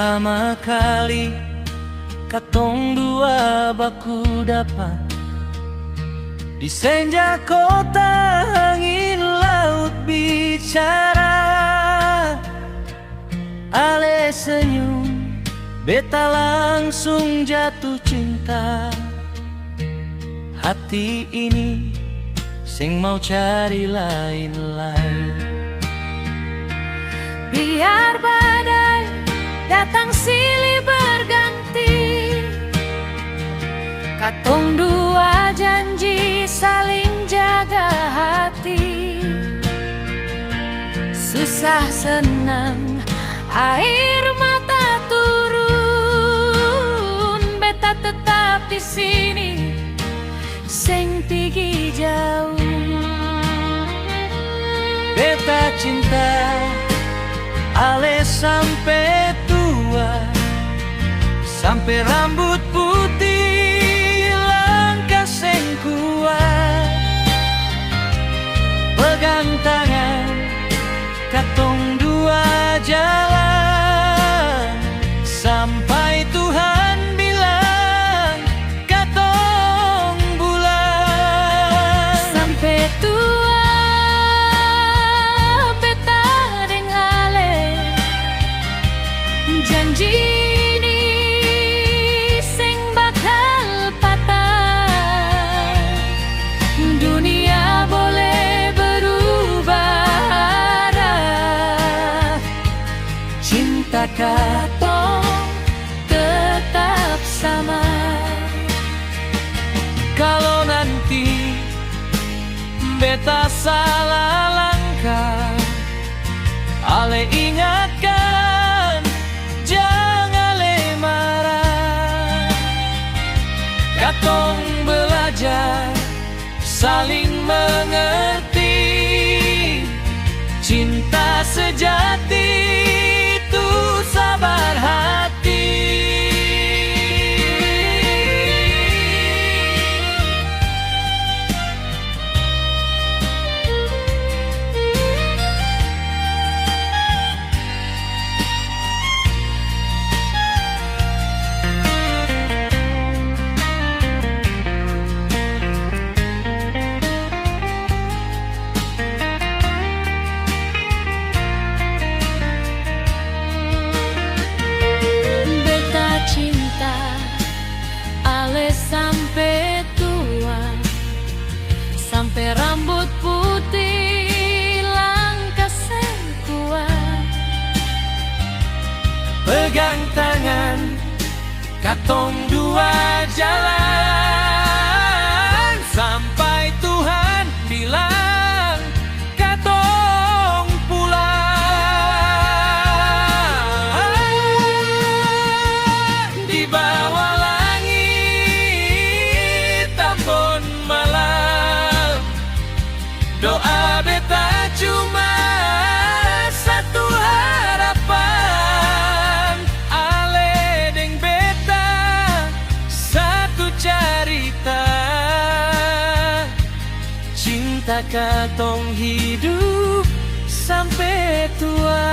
Pertama kali katong dua baku dapat di senja kota, angin laut bicara, ale senyum, beta langsung jatuh cinta. Hati ini sing mau cari lain-lain. Biar badai datang silih berganti, katong dua janji saling jaga hati. Susah senang air mata turun, beta tetap di sini sing pigi jauh. Beta cinta ale sampai tua, sampai rambut putih langkah sing kuat. Pegang tangan katong dua jalan sampai Tuhan bilang katong bulan. Sampai tua beta deng ale janji ini sing bakal patah. Dunia boleh berubah arah, Cinta katong tetap sama. kalau nanti beta salah langkah, ale ingatkan jangan ale marah. Katong belajar saling mengerti, cinta sejati itu sabar hati. Beta cinta ale sampai tua, sampai rambut putih langkah sing kuat. Pegang tangan katong dua jalan sampai Tuhan bilang katong pulang. Di bawah langit tambun malam, doa beta cuma satu harapan, ale deng beta satu carita. Cinta katong hidup sampai tua.